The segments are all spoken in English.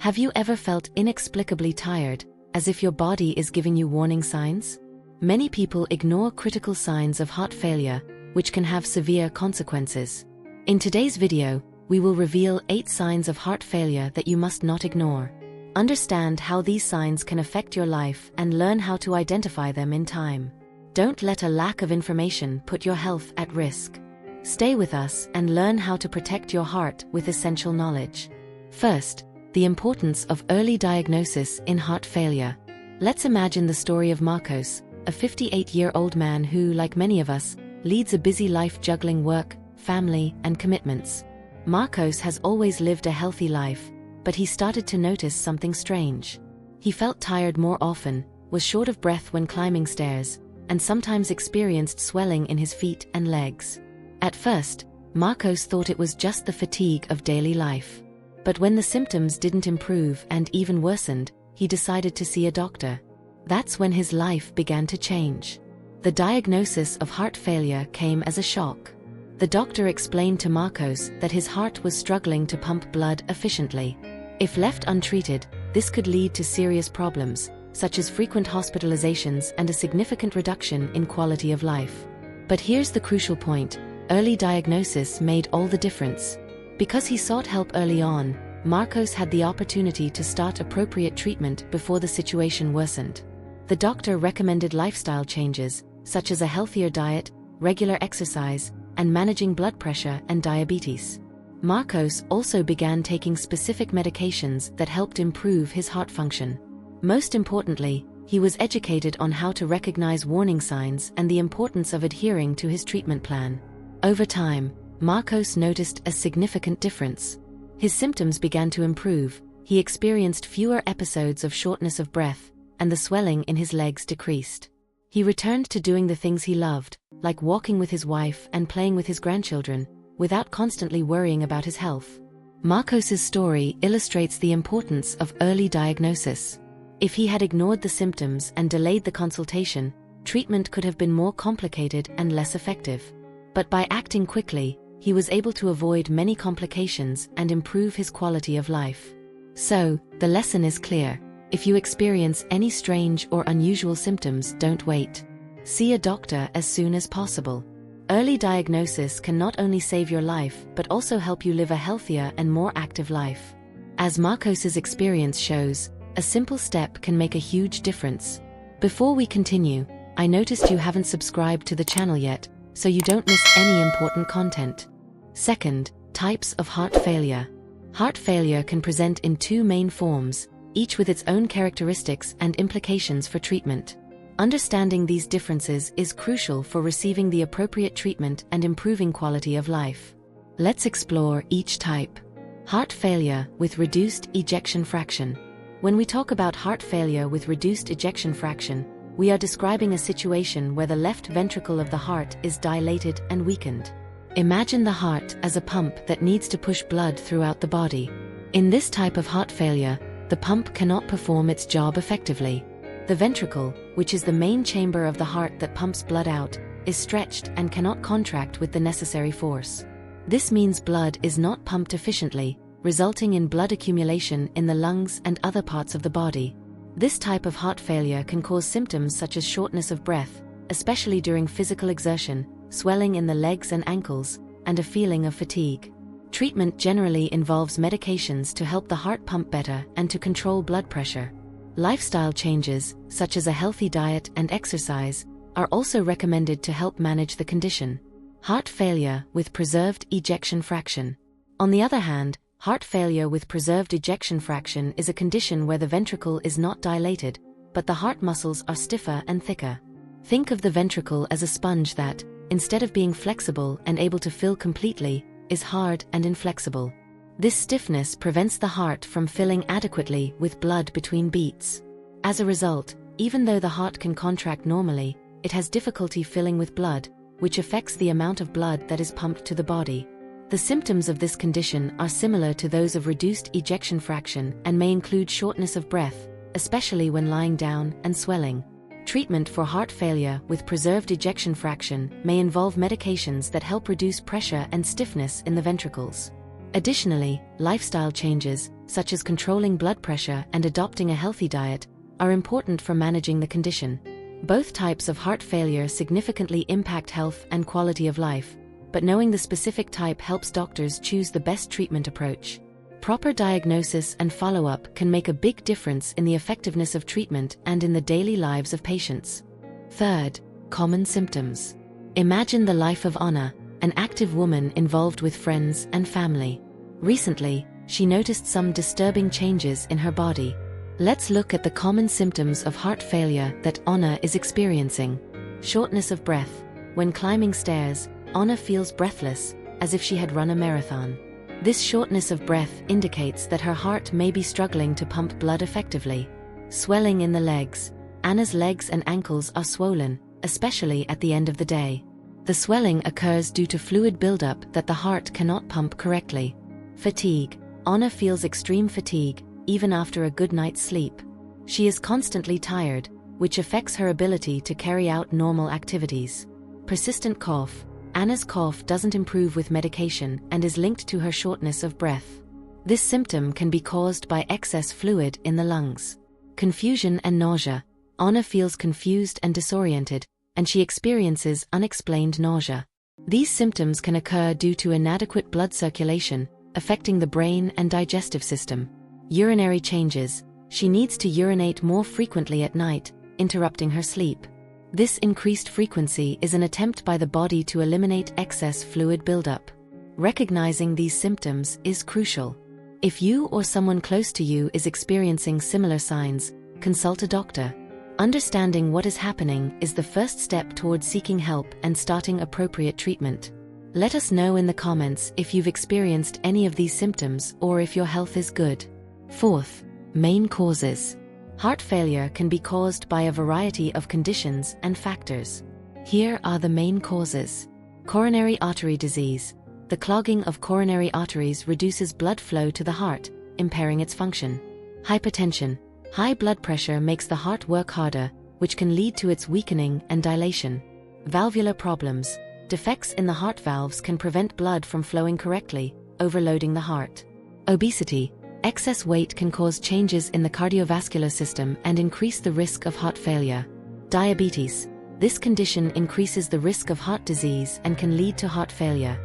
Have you ever felt inexplicably tired, as if your body is giving you warning signs? Many people ignore critical signs of heart failure, which can have severe consequences. In today's video, we will reveal 8 signs of heart failure that you must not ignore. Understand how these signs can affect your life and learn how to identify them in time. Don't let a lack of information put your health at risk. Stay with us and learn how to protect your heart with essential knowledge. First, the importance of early diagnosis in heart failure. Let's imagine the story of Marcos, a 58-year-old man who, like many of us, leads a busy life juggling work, family, and commitments. Marcos has always lived a healthy life, but he started to notice something strange. He felt tired more often, was short of breath when climbing stairs, and sometimes experienced swelling in his feet and legs. At first, Marcos thought it was just the fatigue of daily life. But when the symptoms didn't improve and even worsened, he decided to see a doctor. That's when his life began to change. The diagnosis of heart failure came as a shock. The doctor explained to Marcos that his heart was struggling to pump blood efficiently. If left untreated, this could lead to serious problems, such as frequent hospitalizations and a significant reduction in quality of life. But here's the crucial point: early diagnosis made all the difference. Because he sought help early on, Marcos had the opportunity to start appropriate treatment before the situation worsened. The doctor recommended lifestyle changes, such as a healthier diet, regular exercise, and managing blood pressure and diabetes. Marcos also began taking specific medications that helped improve his heart function. Most importantly, he was educated on how to recognize warning signs and the importance of adhering to his treatment plan. Over time, Marcos noticed a significant difference. His symptoms began to improve, he experienced fewer episodes of shortness of breath, and the swelling in his legs decreased. He returned to doing the things he loved, like walking with his wife and playing with his grandchildren, without constantly worrying about his health. Marcos's story illustrates the importance of early diagnosis. If he had ignored the symptoms and delayed the consultation, treatment could have been more complicated and less effective. But by acting quickly, he was able to avoid many complications and improve his quality of life. So, the lesson is clear. If you experience any strange or unusual symptoms, don't wait. See a doctor as soon as possible. Early diagnosis can not only save your life but also help you live a healthier and more active life. As Marcos's experience shows, a simple step can make a huge difference. Before we continue, I noticed you haven't subscribed to the channel yet, so you don't miss any important content. Second, types of heart failure. Heart failure can present in 2 main forms, each with its own characteristics and implications for treatment. Understanding these differences is crucial for receiving the appropriate treatment and improving quality of life. Let's explore each type. Heart failure with reduced ejection fraction. When we talk about heart failure with reduced ejection fraction, we are describing a situation where the left ventricle of the heart is dilated and weakened. Imagine the heart as a pump that needs to push blood throughout the body. In this type of heart failure, the pump cannot perform its job effectively. The ventricle, which is the main chamber of the heart that pumps blood out, is stretched and cannot contract with the necessary force. This means blood is not pumped efficiently, resulting in blood accumulation in the lungs and other parts of the body. This type of heart failure can cause symptoms such as shortness of breath, especially during physical exertion, swelling in the legs and ankles, and a feeling of fatigue. Treatment generally involves medications to help the heart pump better and to control blood pressure. Lifestyle changes, such as a healthy diet and exercise, are also recommended to help manage the condition. Heart failure with preserved ejection fraction. On the other hand, heart failure with preserved ejection fraction is a condition where the ventricle is not dilated, but the heart muscles are stiffer and thicker. Think of the ventricle as a sponge that, instead of being flexible and able to fill completely, is hard and inflexible. This stiffness prevents the heart from filling adequately with blood between beats. As a result, even though the heart can contract normally, it has difficulty filling with blood, which affects the amount of blood that is pumped to the body. The symptoms of this condition are similar to those of reduced ejection fraction and may include shortness of breath, especially when lying down, and swelling. Treatment for heart failure with preserved ejection fraction may involve medications that help reduce pressure and stiffness in the ventricles. Additionally, lifestyle changes, such as controlling blood pressure and adopting a healthy diet, are important for managing the condition. Both types of heart failure significantly impact health and quality of life, but knowing the specific type helps doctors choose the best treatment approach. Proper diagnosis and follow-up can make a big difference in the effectiveness of treatment and in the daily lives of patients. Third, common symptoms. Imagine the life of Anna, an active woman involved with friends and family. Recently, she noticed some disturbing changes in her body. Let's look at the common symptoms of heart failure that Anna is experiencing. Shortness of breath. When climbing stairs, Anna feels breathless, as if she had run a marathon. This shortness of breath indicates that her heart may be struggling to pump blood effectively. Swelling in the legs. Anna's legs and ankles are swollen, especially at the end of the day. The swelling occurs due to fluid buildup that the heart cannot pump correctly. Fatigue. Anna feels extreme fatigue, even after a good night's sleep. She is constantly tired, which affects her ability to carry out normal activities. Persistent cough. Anna's cough doesn't improve with medication and is linked to her shortness of breath. This symptom can be caused by excess fluid in the lungs. Confusion and nausea. Anna feels confused and disoriented, and she experiences unexplained nausea. These symptoms can occur due to inadequate blood circulation, affecting the brain and digestive system. Urinary changes. She needs to urinate more frequently at night, interrupting her sleep. This increased frequency is an attempt by the body to eliminate excess fluid buildup. Recognizing these symptoms is crucial. If you or someone close to you is experiencing similar signs, consult a doctor. Understanding what is happening is the first step towards seeking help and starting appropriate treatment. Let us know in the comments if you've experienced any of these symptoms or if your health is good. Fourth, main causes. Heart failure can be caused by a variety of conditions and factors. Here are the main causes. Coronary artery disease. The clogging of coronary arteries reduces blood flow to the heart, impairing its function. Hypertension. High blood pressure makes the heart work harder, which can lead to its weakening and dilation. Valvular problems. Defects in the heart valves can prevent blood from flowing correctly, overloading the heart. Obesity. Excess weight can cause changes in the cardiovascular system and increase the risk of heart failure. Diabetes. This condition increases the risk of heart disease and can lead to heart failure.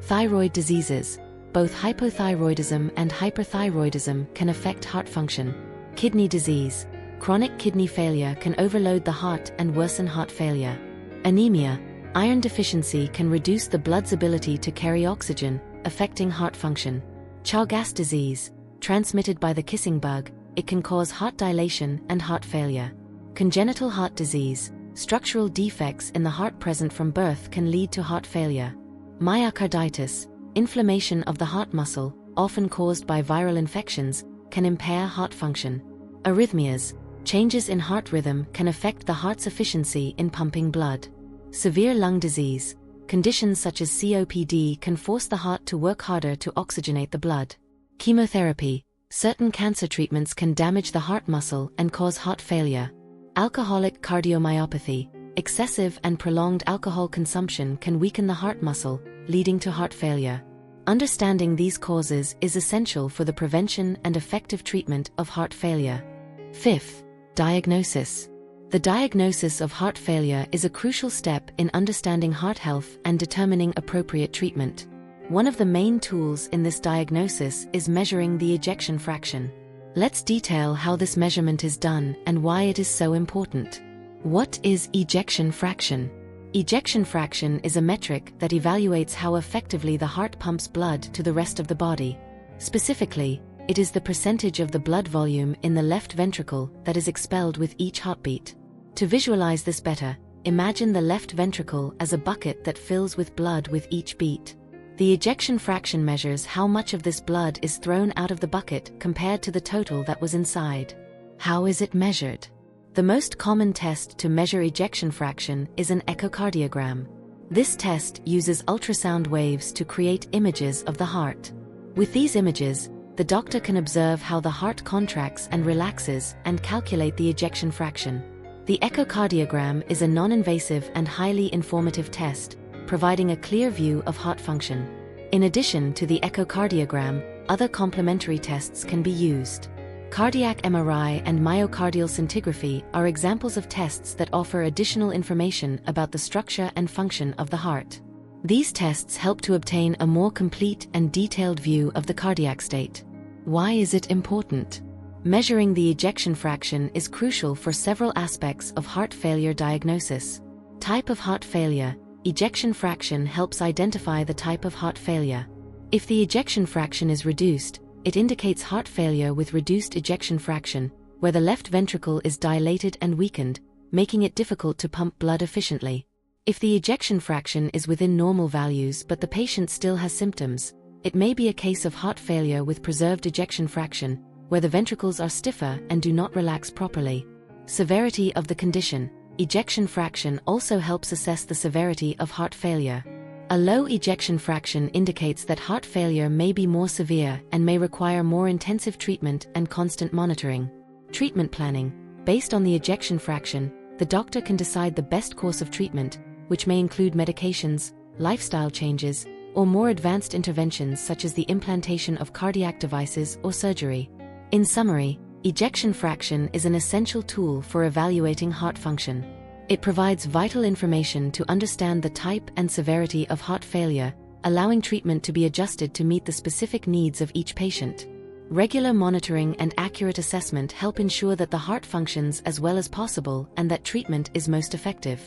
Thyroid diseases. Both hypothyroidism and hyperthyroidism can affect heart function. Kidney disease. Chronic kidney failure can overload the heart and worsen heart failure. Anemia. Iron deficiency can reduce the blood's ability to carry oxygen, affecting heart function. Chagas disease. Transmitted by the kissing bug, it can cause heart dilation and heart failure. Congenital heart disease. Structural defects in the heart present from birth can lead to heart failure. Myocarditis. Inflammation of the heart muscle, often caused by viral infections, can impair heart function. Arrhythmias. Changes in heart rhythm can affect the heart's efficiency in pumping blood. Severe lung disease. Conditions such as COPD can force the heart to work harder to oxygenate the blood. Chemotherapy. Certain cancer treatments can damage the heart muscle and cause heart failure. Alcoholic cardiomyopathy. Excessive and prolonged alcohol consumption can weaken the heart muscle, leading to heart failure. Understanding these causes is essential for the prevention and effective treatment of heart failure. Fifth, diagnosis. The diagnosis of heart failure is a crucial step in understanding heart health and determining appropriate treatment. One of the main tools in this diagnosis is measuring the ejection fraction. Let's detail how this measurement is done and why it is so important. What is ejection fraction? Ejection fraction is a metric that evaluates how effectively the heart pumps blood to the rest of the body. Specifically, it is the percentage of the blood volume in the left ventricle that is expelled with each heartbeat. To visualize this better, imagine the left ventricle as a bucket that fills with blood with each beat. The ejection fraction measures how much of this blood is thrown out of the bucket compared to the total that was inside. How is it measured? The most common test to measure ejection fraction is an echocardiogram. This test uses ultrasound waves to create images of the heart. With these images, the doctor can observe how the heart contracts and relaxes and calculate the ejection fraction. The echocardiogram is a non-invasive and highly informative test, providing a clear view of heart function. In addition to the echocardiogram, other complementary tests can be used. Cardiac MRI and myocardial scintigraphy are examples of tests that offer additional information about the structure and function of the heart. These tests help to obtain a more complete and detailed view of the cardiac state. Why is it important? Measuring the ejection fraction is crucial for several aspects of heart failure diagnosis. Type of heart failure. Ejection fraction helps identify the type of heart failure. If the ejection fraction is reduced, it indicates heart failure with reduced ejection fraction, where the left ventricle is dilated and weakened, making it difficult to pump blood efficiently. If the ejection fraction is within normal values but the patient still has symptoms, it may be a case of heart failure with preserved ejection fraction, where the ventricles are stiffer and do not relax properly. Severity of the condition. Ejection fraction also helps assess the severity of heart failure. A low ejection fraction indicates that heart failure may be more severe and may require more intensive treatment and constant monitoring. Treatment planning. Based on the ejection fraction, the doctor can decide the best course of treatment, which may include medications, lifestyle changes, or more advanced interventions such as the implantation of cardiac devices or surgery. In summary, ejection fraction is an essential tool for evaluating heart function. It provides vital information to understand the type and severity of heart failure, allowing treatment to be adjusted to meet the specific needs of each patient. Regular monitoring and accurate assessment help ensure that the heart functions as well as possible and that treatment is most effective.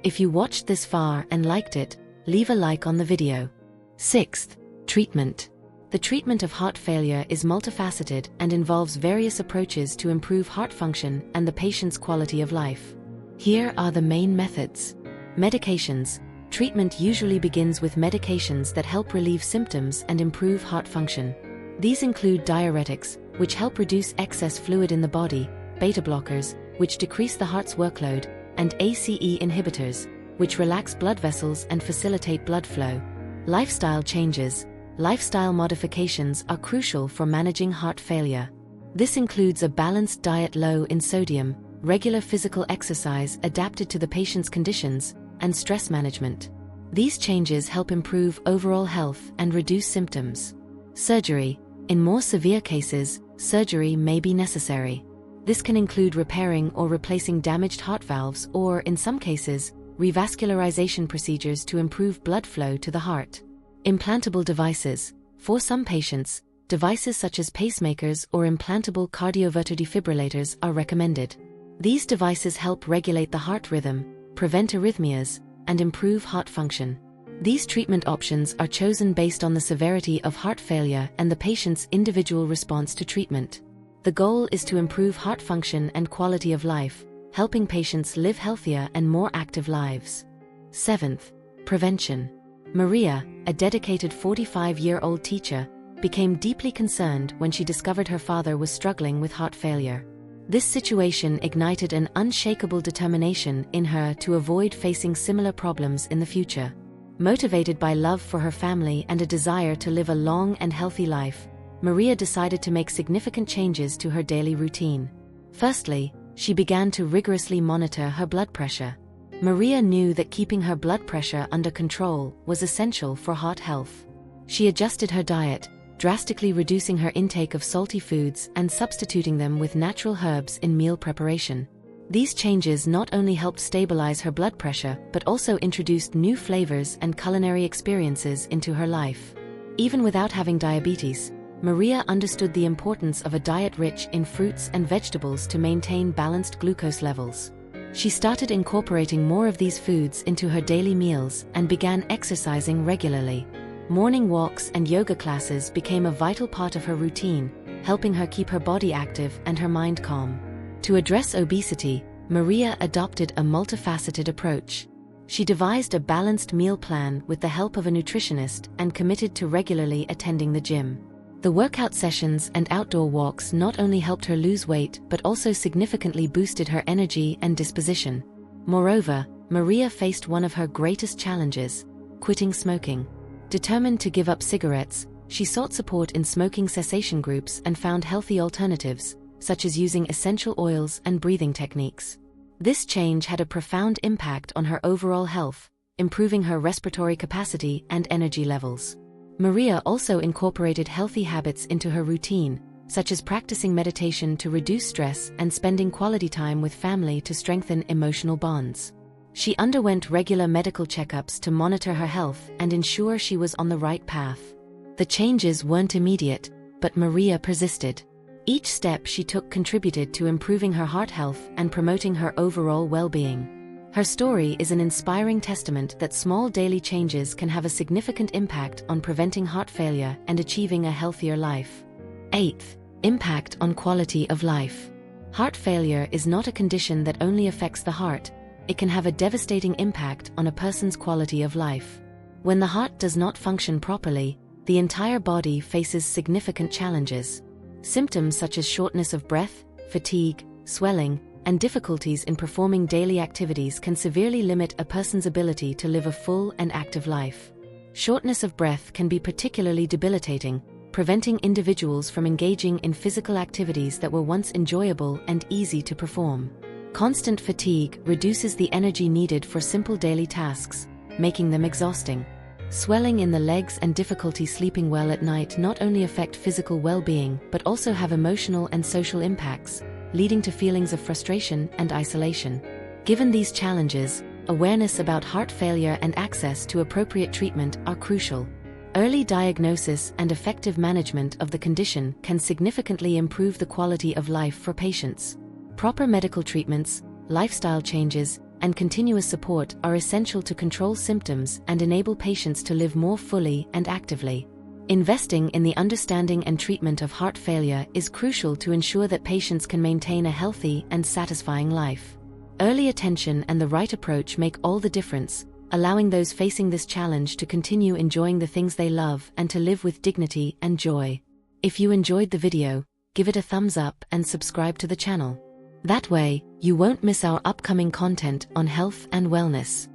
If you watched this far and liked it, leave a like on the video. Sixth, treatment. The treatment of heart failure is multifaceted and involves various approaches to improve heart function and the patient's quality of life. Here are the main methods. Medications. Treatment usually begins with medications that help relieve symptoms and improve heart function. These include diuretics, which help reduce excess fluid in the body, beta blockers, which decrease the heart's workload, and ACE inhibitors, which relax blood vessels and facilitate blood flow. Lifestyle changes. Lifestyle modifications are crucial for managing heart failure. This includes a balanced diet low in sodium, regular physical exercise adapted to the patient's conditions, and stress management. These changes help improve overall health and reduce symptoms. Surgery. In more severe cases, surgery may be necessary. This can include repairing or replacing damaged heart valves or, in some cases, revascularization procedures to improve blood flow to the heart. Implantable devices. For some patients, devices such as pacemakers or implantable cardioverter defibrillators are recommended. These devices help regulate the heart rhythm, prevent arrhythmias, and improve heart function. These treatment options are chosen based on the severity of heart failure and the patient's individual response to treatment. The goal is to improve heart function and quality of life, helping patients live healthier and more active lives. Seventh, prevention. Maria, a dedicated 45-year-old teacher, became deeply concerned when she discovered her father was struggling with heart failure. This situation ignited an unshakable determination in her to avoid facing similar problems in the future. Motivated by love for her family and a desire to live a long and healthy life, Maria decided to make significant changes to her daily routine. Firstly, she began to rigorously monitor her blood pressure. Maria knew that keeping her blood pressure under control was essential for heart health. She adjusted her diet, drastically reducing her intake of salty foods and substituting them with natural herbs in meal preparation. These changes not only helped stabilize her blood pressure but also introduced new flavors and culinary experiences into her life. Even without having diabetes, Maria understood the importance of a diet rich in fruits and vegetables to maintain balanced glucose levels. She started incorporating more of these foods into her daily meals and began exercising regularly. Morning walks and yoga classes became a vital part of her routine, helping her keep her body active and her mind calm. To address obesity, Maria adopted a multifaceted approach. She devised a balanced meal plan with the help of a nutritionist and committed to regularly attending the gym. The workout sessions and outdoor walks not only helped her lose weight but also significantly boosted her energy and disposition. Moreover, Maria faced one of her greatest challenges: quitting smoking. Determined to give up cigarettes, she sought support in smoking cessation groups and found healthy alternatives, such as using essential oils and breathing techniques. This change had a profound impact on her overall health, improving her respiratory capacity and energy levels. Maria also incorporated healthy habits into her routine, such as practicing meditation to reduce stress and spending quality time with family to strengthen emotional bonds. She underwent regular medical checkups to monitor her health and ensure she was on the right path. The changes weren't immediate, but Maria persisted. Each step she took contributed to improving her heart health and promoting her overall well-being. Her story is an inspiring testament that small daily changes can have a significant impact on preventing heart failure and achieving a healthier life. 8th, impact on quality of life. Heart failure is not a condition that only affects the heart, it can have a devastating impact on a person's quality of life. When the heart does not function properly, the entire body faces significant challenges. Symptoms such as shortness of breath, fatigue, swelling, and difficulties in performing daily activities can severely limit a person's ability to live a full and active life. Shortness of breath can be particularly debilitating, preventing individuals from engaging in physical activities that were once enjoyable and easy to perform. Constant fatigue reduces the energy needed for simple daily tasks, making them exhausting. Swelling in the legs and difficulty sleeping well at night not only affect physical well-being but also have emotional and social impacts, leading to feelings of frustration and isolation. Given these challenges, awareness about heart failure and access to appropriate treatment are crucial. Early diagnosis and effective management of the condition can significantly improve the quality of life for patients. Proper medical treatments, lifestyle changes, and continuous support are essential to control symptoms and enable patients to live more fully and actively. Investing in the understanding and treatment of heart failure is crucial to ensure that patients can maintain a healthy and satisfying life. Early attention and the right approach make all the difference, allowing those facing this challenge to continue enjoying the things they love and to live with dignity and joy. If you enjoyed the video, give it a thumbs up and subscribe to the channel. That way, you won't miss our upcoming content on health and wellness.